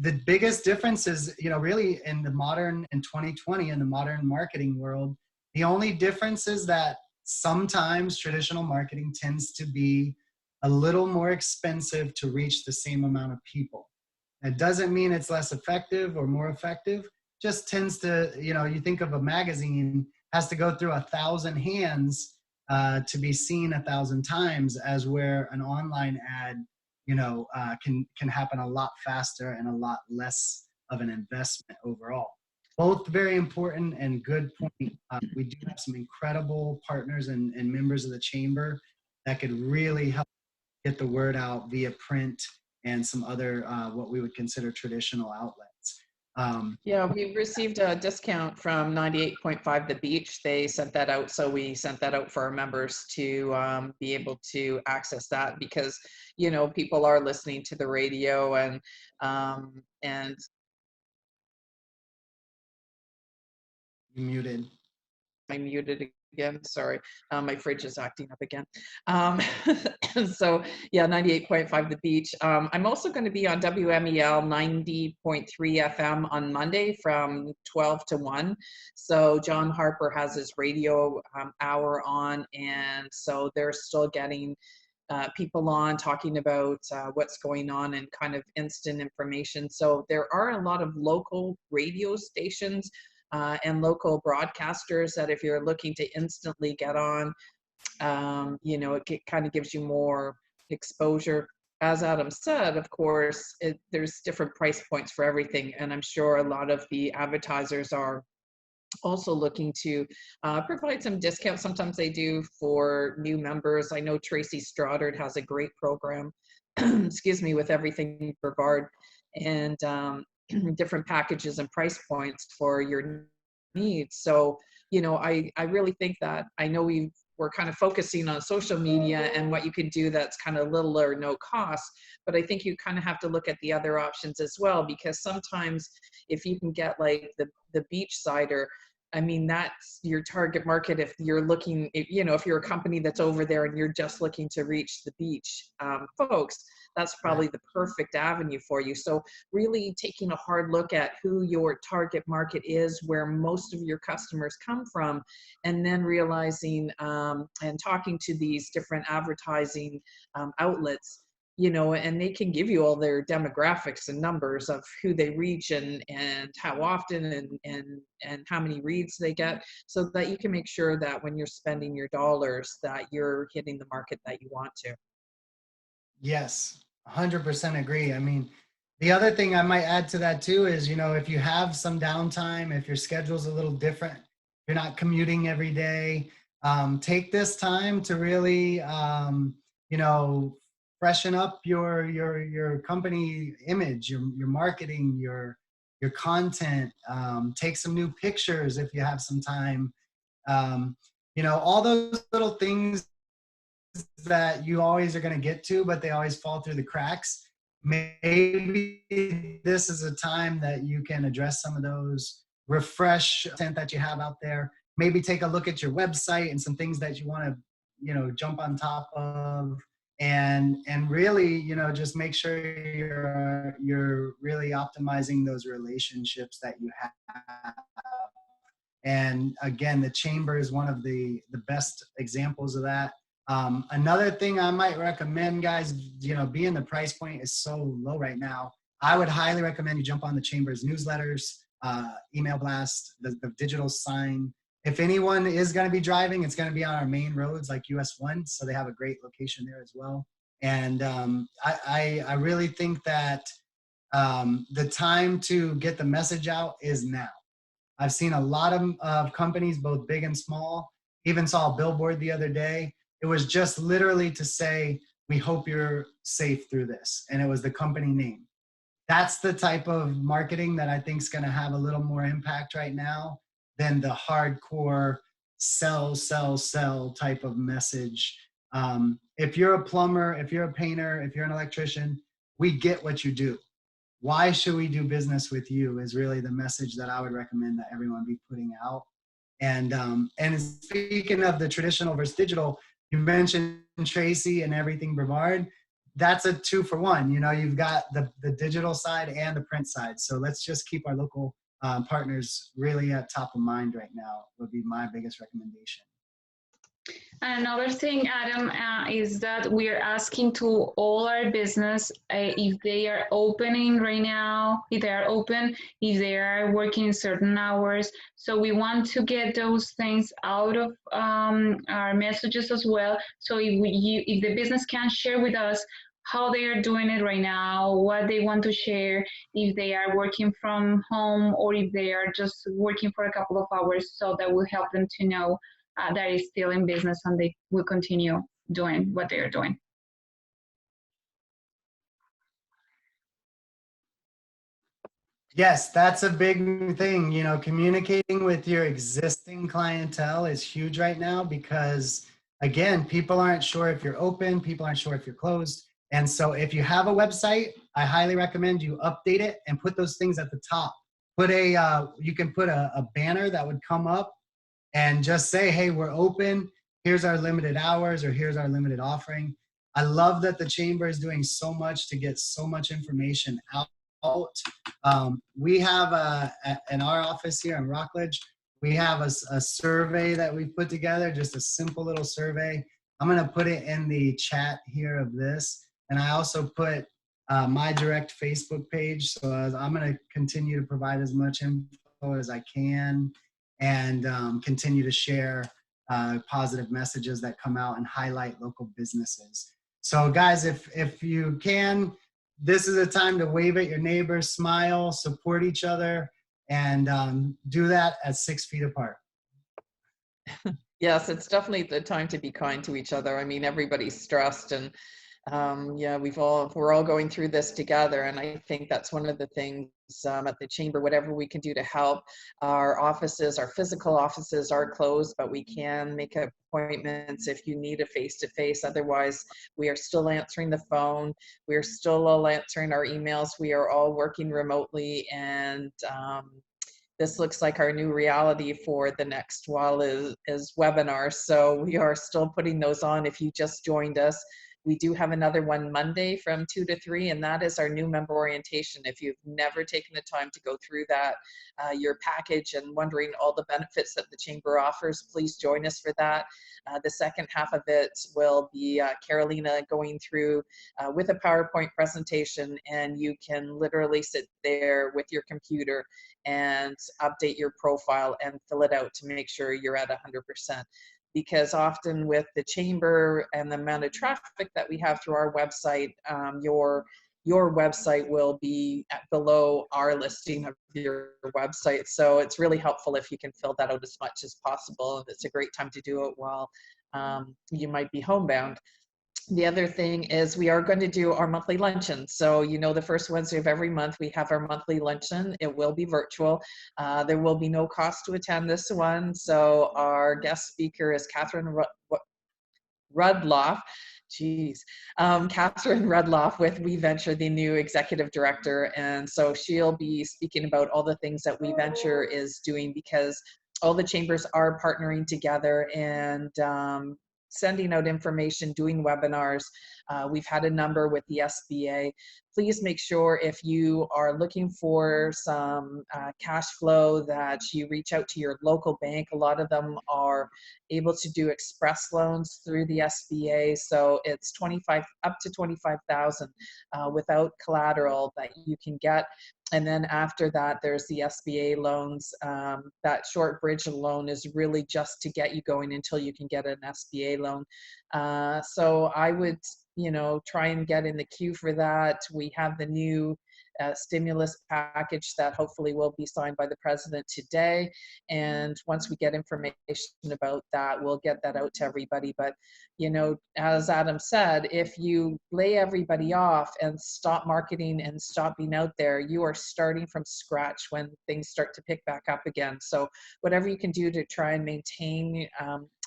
the biggest difference is, really in 2020, in the modern marketing world, the only difference is that sometimes traditional marketing tends to be a little more expensive to reach the same amount of people. It doesn't mean it's less effective or more effective, just tends to, you think of a magazine has to go through 1,000 hands to be seen 1,000 times, as where an online ad, can happen a lot faster and a lot less of an investment overall. Both very important and good point. We do have some incredible partners and members of the chamber that could really help get the word out via print and some other what we would consider traditional outlets. Yeah, we received a discount from 98.5 The Beach. They sent that out, so we sent that out for our members to be able to access that, because people are listening to the radio and Muted. I muted again. Sorry, my fridge is acting up again. So yeah, 98.5 The Beach. I'm also going to be on WMEL 90.3 FM on Monday from 12 to 1. So John Harper has his radio hour on, and so they're still getting people on talking about what's going on and kind of instant information. So there are a lot of local radio stations and local broadcasters that if you're looking to instantly get on, it kind of gives you more exposure. As Adam said, of course, there's different price points for everything. And I'm sure a lot of the advertisers are also looking to provide some discounts. Sometimes they do for new members. I know Tracy Stoddard has a great program, excuse me, with everything Brevard, and different packages and price points for your needs. So, I really think that, I know we're kind of focusing on social media and what you can do that's kind of little or no cost, but I think you kind of have to look at the other options as well, because sometimes if you can get like the beach cider, I mean, that's your target market. If you're looking, if you're a company that's over there and you're just looking to reach the beach folks, that's probably the perfect avenue for you. So really taking a hard look at who your target market is, where most of your customers come from, and then realizing and talking to these different advertising outlets, and they can give you all their demographics and numbers of who they reach and how often and how many reads they get, so that you can make sure that when you're spending your dollars that you're hitting the market that you want to. Yes, 100% agree. I mean, the other thing I might add to that too is, if you have some downtime, if your schedule's a little different, you're not commuting every day, take this time to really, freshen up your company image, your marketing, your content. Take some new pictures if you have some time. All those little things that you always are going to get to, but they always fall through the cracks. Maybe this is a time that you can address some of those, refresh content that you have out there. Maybe take a look at your website and some things that you want to, jump on top of, and really, just make sure you're really optimizing those relationships that you have. And again, the chamber is one of the best examples of that. Another thing I might recommend, guys, being the price point is so low right now, I would highly recommend you jump on the chamber's newsletters, email blast, the digital sign. If anyone is going to be driving, it's going to be on our main roads like US 1, so they have a great location there as well. And I really think that the time to get the message out is now. I've seen a lot of companies, both big and small. Even saw a billboard the other day. It was just literally to say, we hope you're safe through this. And it was the company name. That's the type of marketing that I think is going to have a little more impact right now than the hardcore sell type of message. If you're a plumber, if you're a painter, if you're an electrician, we get what you do. Why should we do business with you is really the message that I would recommend that everyone be putting out. And speaking of the traditional versus digital, you mentioned Tracy and everything Brevard. that's a 2-for-1. You know, you've got the digital side and the print side. So let's just keep our local partners really at top of mind right now would be my biggest recommendation. Another thing, Adam, is that we are asking to all our business if they are opening right now, if they are open, if they are working in certain hours. So we want to get those things out of our messages as well. So if the business can share with us how they are doing it right now, what they want to share, if they are working from home or if they are just working for a couple of hours, so that will help them to know that is still in business and they will continue doing what they are doing. Yes, that's a big thing. You know, communicating with your existing clientele is huge right now because, again, people aren't sure if you're open, people aren't sure if you're closed. And so if you have a website, I highly recommend you update it and put those things at the top. You can put a banner that would come up and just say, hey, we're open. Here's our limited hours, or here's our limited offering. I love that the chamber is doing so much to get so much information out. We have in our office here in Rockledge, we have a survey that we put together, just a simple little survey. I'm going to put it in the chat here of this. And I also put my direct Facebook page. So I'm going to continue to provide as much info as I can and continue to share positive messages that come out and highlight local businesses. So guys, if you can, this is a time to wave at your neighbors, smile, support each other, and do that at 6 feet apart. Yes, it's definitely the time to be kind to each other. I mean, everybody's stressed, and yeah, we're all going through this together, and I think that's one of the things at the chamber. Whatever we can do to help. Our physical offices are closed, but we can make appointments if you need a face-to-face. Otherwise, we are still answering the phone. We are still all answering our emails. We are all working remotely, and this looks like our new reality for the next while is webinars. So we are still putting those on. If you just joined us, we do have another one Monday from 2 to 3, and that is our new member orientation. If you've never taken the time to go through that, your package, and wondering all the benefits that the chamber offers, please join us for that. The second half of it will be Carolina going through with a PowerPoint presentation, and you can literally sit there with your computer and update your profile and fill it out to make sure you're at 100%. Because often with the chamber and the amount of traffic that we have through our website, your website will be below our listing of your website. So it's really helpful if you can fill that out as much as possible. It's a great time to do it while you might be homebound. The other thing is we are going to do our monthly luncheon. So, you know, the first Wednesday of every month, we have our monthly luncheon. It will be virtual. There will be no cost to attend this one. So our guest speaker is Catherine Rudloff. Catherine Rudloff with We Venture, the new executive director. And so she'll be speaking about all the things that We Venture is doing, because all the chambers are partnering together and sending out information, doing webinars. We've had a number with the SBA. Please make sure if you are looking for some cash flow that you reach out to your local bank. A lot of them are able to do express loans through the SBA. So it's up to 25,000 without collateral that you can get. And then after that, there's the SBA loans. That short bridge loan is really just to get you going until you can get an SBA loan. So I would, try and get in the queue for that. We have the new stimulus package that hopefully will be signed by the president today. And once we get information about that, we'll get that out to everybody. But, as Adam said, if you lay everybody off and stop marketing and stop being out there, you are starting from scratch when things start to pick back up again. So whatever you can do to try and maintain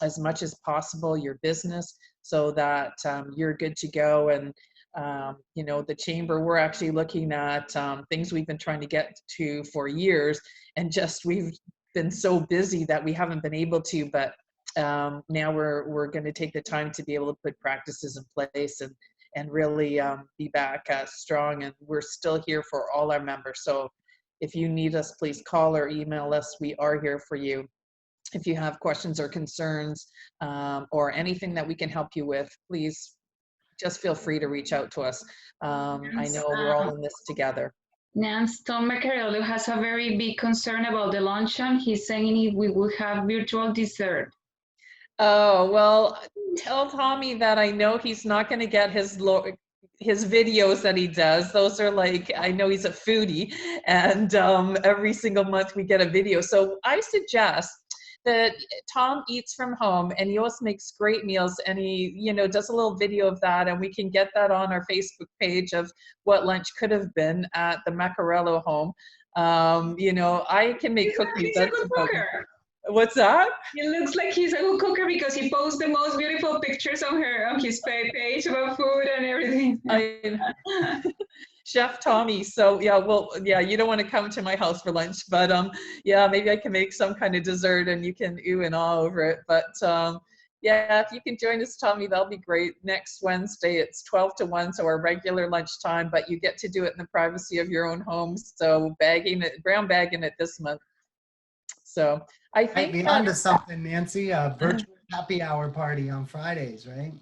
as much as possible your business so that you're good to go. And the chamber, we're actually looking at things we've been trying to get to for years, and just we've been so busy that we haven't been able to, but now we're going to take the time to be able to put practices in place and really be back strong. And we're still here for all our members. So if you need us, please call or email us. We are here for you. If you have questions or concerns or anything that we can help you with, please just feel free to reach out to us. I know we're all in this together. Nance, Tom Macarello has a very big concern about the luncheon. He's saying if we will have virtual dessert. Oh, well, tell Tommy that I know he's not going to get his videos that he does. Those are like, I know he's a foodie, and every single month we get a video. So I suggest that Tom eats from home, and he always makes great meals, and he, you know, does a little video of that, and we can get that on our Facebook page of what lunch could have been at the Macarello home. You know, I can make cookies. He's a good cooker. What's that? He looks like he's a good cooker because he posts the most beautiful pictures on his page about food and everything. Chef Tommy. So yeah, well, yeah, you don't want to come to my house for lunch, but yeah, maybe I can make some kind of dessert and you can ooh and ah over it. But yeah, if you can join us, Tommy, that'll be great. Next Wednesday, it's 12 to 1, so our regular lunchtime, but you get to do it in the privacy of your own home. So brown bagging it this month. So I think might be onto something, Nancy. A virtual happy hour party on Fridays, right?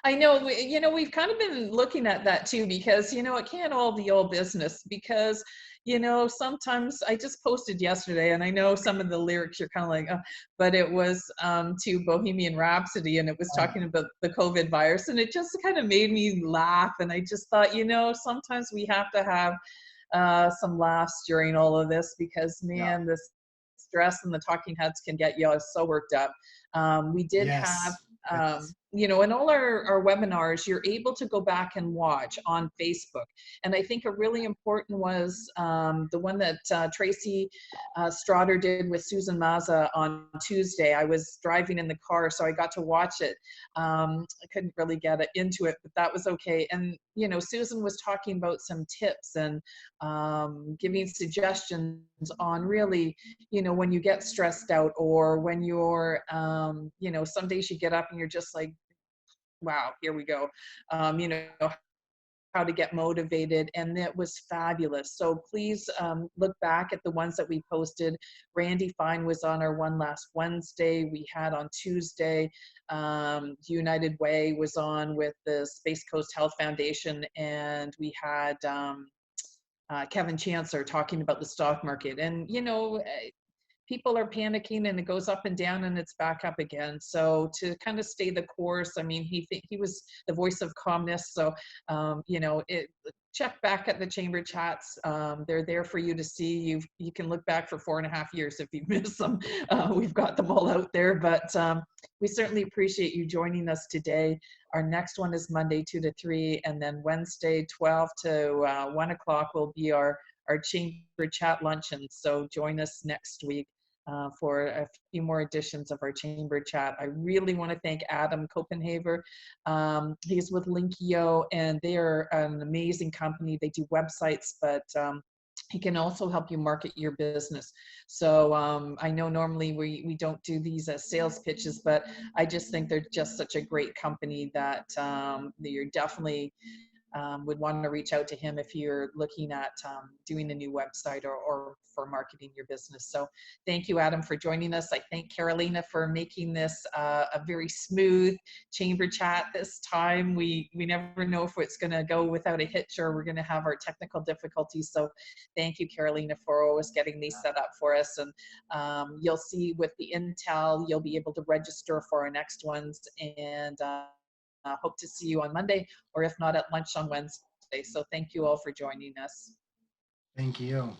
I know, you know, we've kind of been looking at that too, because, you know, it can't all be all business because, you know, sometimes I just posted yesterday and I know some of the lyrics you're kind of like, oh, but it was to Bohemian Rhapsody and it was talking about the COVID virus and it just kind of made me laugh. And I just thought, you know, sometimes we have to have some laughs during all of this because, man, this stress and the talking heads can get you so worked up. We did have you know, in all our webinars, you're able to go back and watch on Facebook. And I think a really important was the one that Tracy Strotter did with Susan Maza on Tuesday. I was driving in the car, so I got to watch it. I couldn't really get into it, but that was okay. And, you know, Susan was talking about some tips and giving suggestions on really, you know, when you get stressed out or when you're, you know, some days you get up and you're just like, wow, here we go. You know, how to get motivated, and it was fabulous. So please look back at the ones that we posted. Randy Fine was on our one last Wednesday. We had on Tuesday, United Way was on with the Space Coast Health Foundation, and we had Kevin Chancellor talking about the stock market. And, you know, people are panicking and it goes up and down and it's back up again. So to kind of stay the course, I mean, he was the voice of calmness. So, you know, check back at the chamber chats. They're there for you to see. You can look back for 4.5 years if you miss them. We've got them all out there, but we certainly appreciate you joining us today. Our next one is Monday 2 to 3, and then Wednesday 12 to 1 o'clock will be our chamber chat luncheon. So join us next week for a few more editions of our chamber chat. I really want to thank Adam Copenhaver. He's with Linkio, and they are an amazing company. They do websites, but he can also help you market your business. So I know normally we don't do these as sales pitches, but I just think they're just such a great company that you're definitely would want to reach out to him if you're looking at doing a new website or for marketing your business. So thank you, Adam, for joining us. I thank Carolina for making this a very smooth chamber chat this time. We never know if it's going to go without a hitch or we're going to have our technical difficulties. So thank you, Carolina, for always getting these set up for us. And you'll see with the Intel, you'll be able to register for our next ones. And hope to see you on Monday, or if not, at lunch on Wednesday. So thank you all for joining us. Thank you.